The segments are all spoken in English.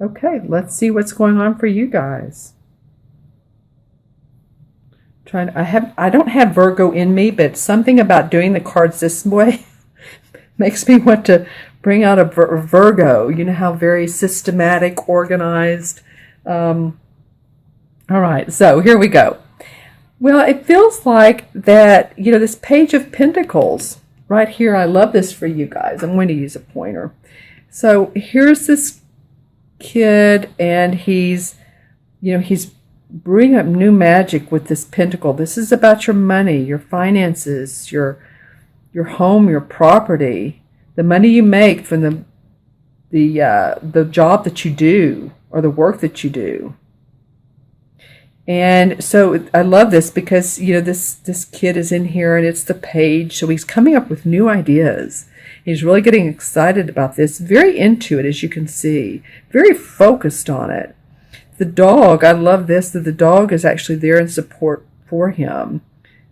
Okay, let's see what's going on for you guys. I don't have Virgo in me, but something about doing the cards this way makes me want to bring out a Virgo. You know how very systematic, organized. All right, so here we go. Well, it feels like that, this Page of Pentacles right here. I love this for you guys. I'm going to use a pointer. So here's this kid, and he's bringing up new magic with this pentacle. This is about your money, your finances, your home, your property, the money you make from the job that you do or the work that you do. And so I love this because, this kid is in here and it's the page. So he's coming up with new ideas. He's really getting excited about this, very into it, as you can see, very focused on it. The dog, I love this, that the dog is actually there in support for him.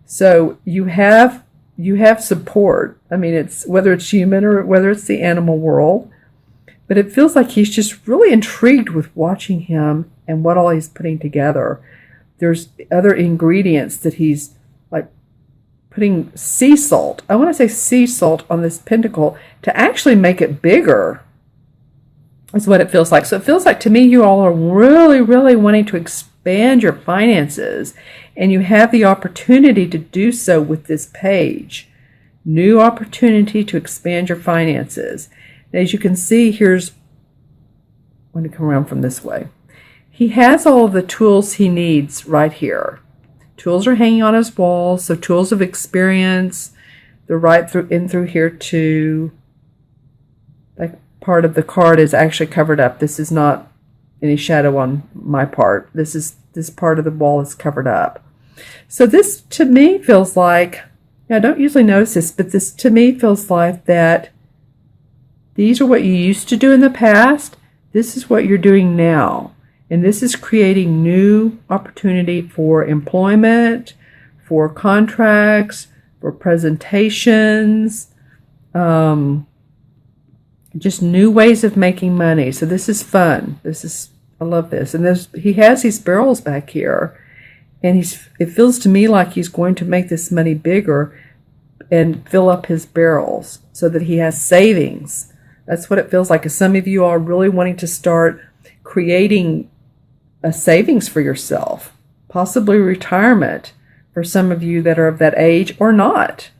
So you have support. I mean, it's whether it's human or whether it's the animal world. But it feels like he's just really intrigued with watching him and what all he's putting together. There's other ingredients that he's like putting sea salt. I want to say sea salt on this pentacle to actually make it bigger. Is what it feels like. So it feels like to me you all are really, really wanting to expand your finances, and you have the opportunity to do so with this page. New opportunity to expand your finances. And as you can see, I'm going to come around from this way. He has all of the tools he needs right here. Tools are hanging on his wall, so tools of experience. They're right through here too. Like part of the card is actually covered up. This is not any shadow on my part. This part of the wall is covered up. So this to me feels like, I don't usually notice this, but this to me feels like that these are what you used to do in the past. This is what you're doing now. And this is creating new opportunity for employment, for contracts, for presentations, just new ways of making money. So this is fun. I love this. And he has these barrels back here, and it feels to me like he's going to make this money bigger and fill up his barrels so that he has savings. That's what it feels like. As some of you are really wanting to start creating a savings for yourself, possibly retirement for some of you that are of that age or not.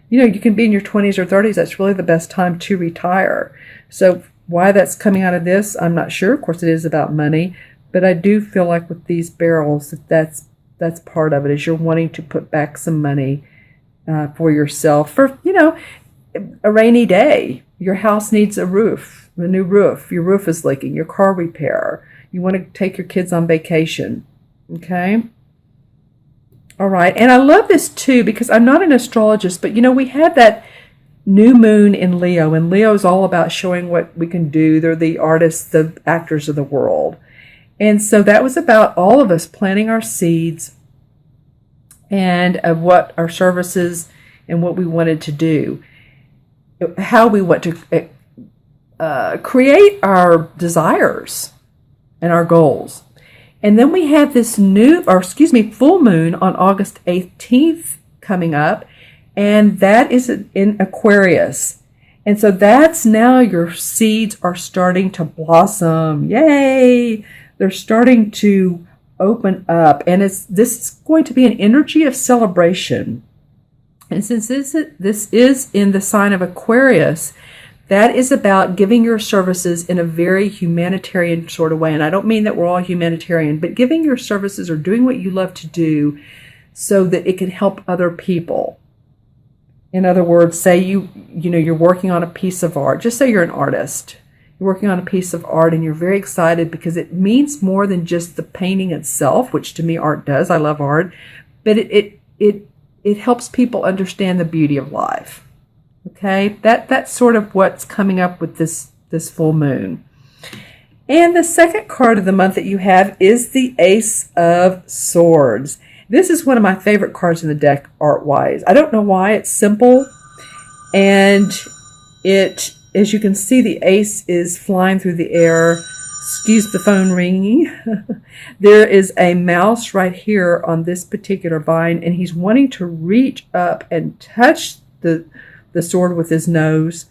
You can be in your 20s or 30s. That's really the best time to retire. So why that's coming out of this, I'm not sure. Of course, it is about money, but I do feel like with these barrels, that's part of it, is you're wanting to put back some money for yourself for, a rainy day. Your house needs a new roof. Your roof is leaking, your car repair. You want to take your kids on vacation. Okay? All right. And I love this too because I'm not an astrologist, but we had that new moon in Leo, and Leo is all about showing what we can do. They're the artists, the actors of the world. And so that was about all of us planting our seeds and of what our services and what we wanted to do, how we want to create our desires and our goals. And then we have this full moon on August 18th coming up, and that is in Aquarius. And so that's now your seeds are starting to blossom. Yay! They're starting to open up, and this is going to be an energy of celebration. And since this is in the sign of Aquarius, that is about giving your services in a very humanitarian sort of way. And I don't mean that we're all humanitarian, but giving your services or doing what you love to do so that it can help other people. In other words, say you're working on a piece of art. Just say you're an artist. You're working on a piece of art and you're very excited because it means more than just the painting itself, which to me art does. I love art. But it helps people understand the beauty of life. Okay, that's sort of what's coming up with this full moon. And the second card of the month that you have is the Ace of Swords. This is one of my favorite cards in the deck art-wise. I don't know why. It's simple, and as you can see, the ace is flying through the air. excuse the phone ringing. There is a mouse right here on this particular vine, and he's wanting to reach up and touch the sword with his nose.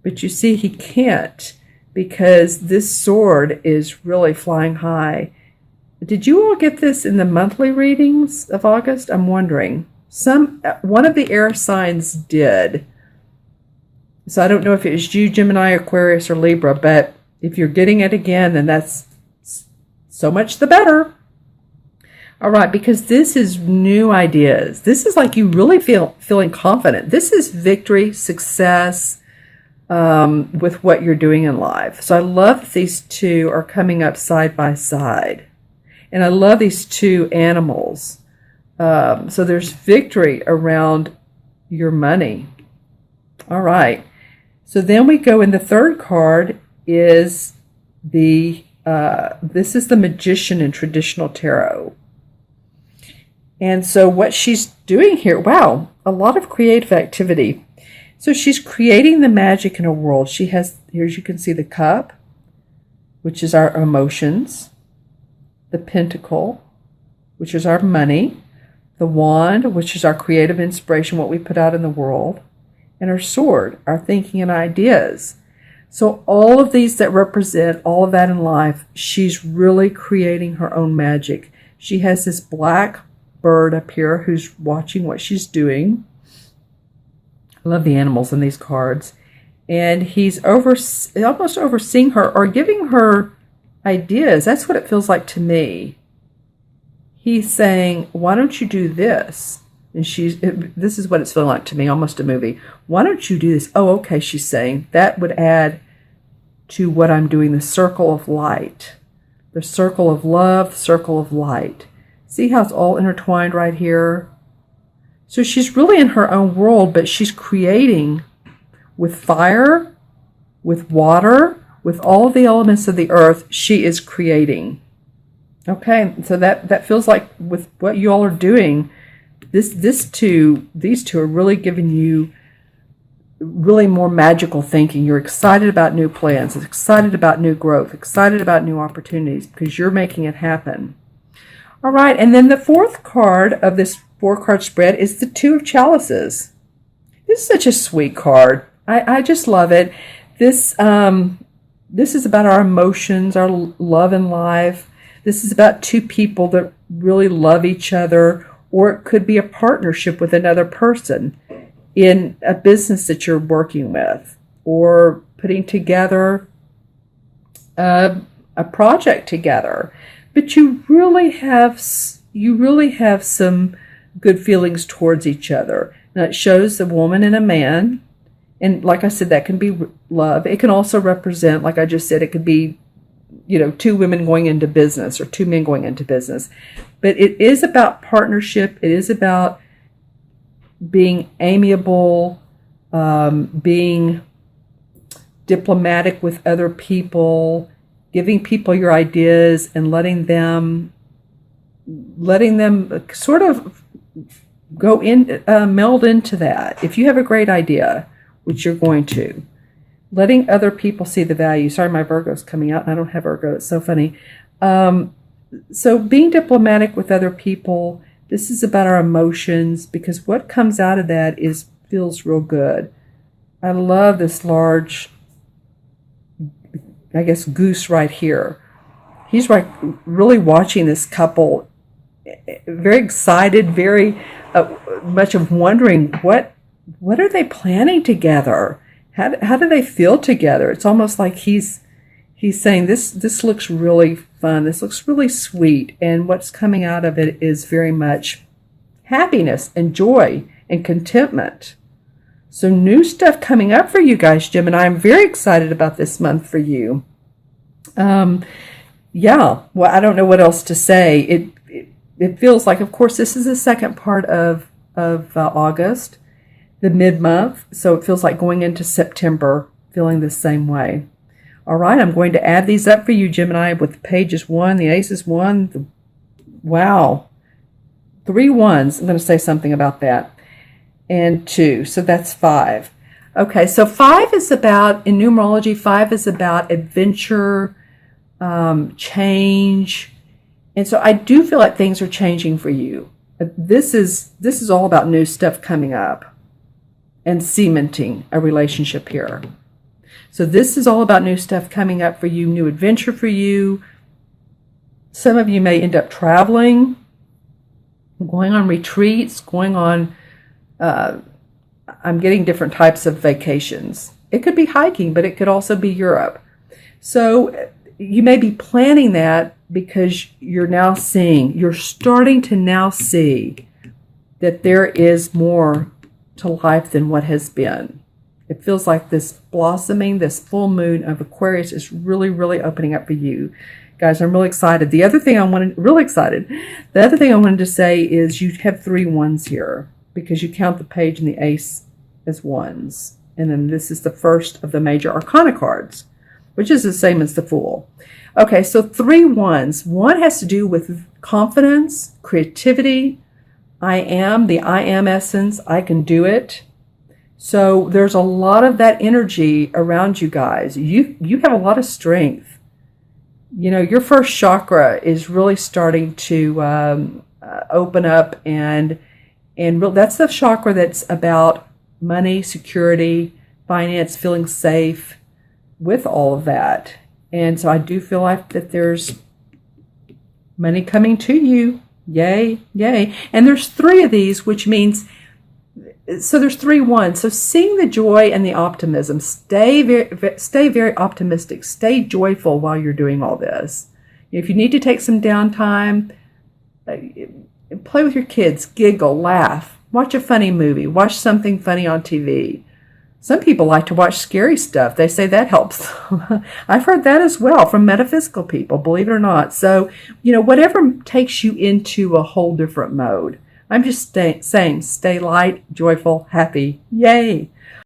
But you see, he can't because this sword is really flying high. Did you all get this in the monthly readings of August? I'm wondering. One of the air signs did. So I don't know if it was you, Gemini, Aquarius, or Libra, but if you're getting it again, then that's so much the better. All right, because this is new ideas. This is like you really feeling confident. This is victory, success with what you're doing in life. So I love that these two are coming up side by side. And I love these two animals. So there's victory around your money. All right. So then we go in the third card is this is the Magician in traditional tarot. And so what she's doing here, wow, a lot of creative activity. So she's creating the magic in a world. She has, here as you can see, the cup, which is our emotions, the pentacle, which is our money, the wand, which is our creative inspiration, what we put out in the world, and our sword, our thinking and ideas. So all of these that represent all of that in life, she's really creating her own magic. She has this black bird up here who's watching what she's doing. I love the animals in these cards. And he's almost overseeing her or giving her ideas. That's what it feels like to me. He's saying, why don't you do this? And this is what it's feeling like to me, almost a movie. Why don't you do this? Oh, okay, she's saying. That would add to what I'm doing, the circle of light. The circle of love, the circle of light. See how it's all intertwined right here? So she's really in her own world, but she's creating with fire, with water, with all of the elements of the earth. She is creating. Okay, so that feels like with what you all are doing, these two are really giving you really more magical thinking. You're excited about new plans, excited about new growth, excited about new opportunities because you're making it happen. All right, and then the fourth card of this 4-card spread is the Two of Chalices. This is such a sweet card. I just love it. This is about our emotions, our love in life. This is about two people that really love each other, or it could be a partnership with another person in a business that you're working with, or putting together a project together. But you really have some good feelings towards each other. Now it shows a woman and a man, and like I said, that can be love. It can also represent, like I just said, it could be, two women going into business or two men going into business. But it is about partnership. It is about being amiable, being diplomatic with other people, giving people your ideas and letting them sort of go in, meld into that. If you have a great idea, which you're going to, letting other people see the value. Sorry, my Virgo's coming out. I don't have Virgo. It's so funny. So being diplomatic with other people, this is about our emotions, because what comes out of that feels real good. I love this large, I guess, goose right here. He's like really watching this couple, very excited, very much of wondering what are they planning together? How do they feel together? It's almost like he's saying this looks really fun. This looks really sweet, and what's coming out of it is very much happiness and joy and contentment. So new stuff coming up for you guys, Gemini. I'm very excited about this month for you. Yeah, well, I don't know what else to say. It feels like, of course, this is the second part of August, the mid-month, so it feels like going into September, feeling the same way. All right, I'm going to add these up for you, Gemini, with the pages 1, the aces 1. Wow. 3 ones. I'm going to say something about that. And 2, so that's 5. Okay, so 5 is about, in numerology, 5 is about adventure, change. And so I do feel like things are changing for you. This is all about new stuff coming up and cementing a relationship here. So this is all about new stuff coming up for you, new adventure for you. Some of you may end up traveling, going on retreats, going on, I'm getting different types of vacations. It could be hiking, but it could also be Europe. So you may be planning that because you're starting to now see that there is more to life than what has been. It feels like this blossoming, this full moon of Aquarius is really, really opening up for you. Guys, I'm really excited. The other thing I wanted to say is you have 3 ones here because you count the page and the ace as ones. And then this is the first of the major arcana cards, which is the same as the Fool. Okay, so 3 ones. One has to do with confidence, creativity. The I am essence. I can do it. So there's a lot of that energy around you guys. You have a lot of strength. You know, your first chakra is really starting to open up, and that's the chakra that's about money, security, finance, feeling safe with all of that. And so I do feel like that there's money coming to you. Yay, yay. And there's 3 of these, which means, so there's 3 ones. So seeing the joy and the optimism, stay very optimistic, stay joyful while you're doing all this. If you need to take some downtime, play with your kids, giggle, laugh, watch a funny movie, watch something funny on TV. Some people like to watch scary stuff. They say that helps. I've heard that as well from metaphysical people, believe it or not. So, whatever takes you into a whole different mode. I'm just saying, stay light, joyful, happy. Yay.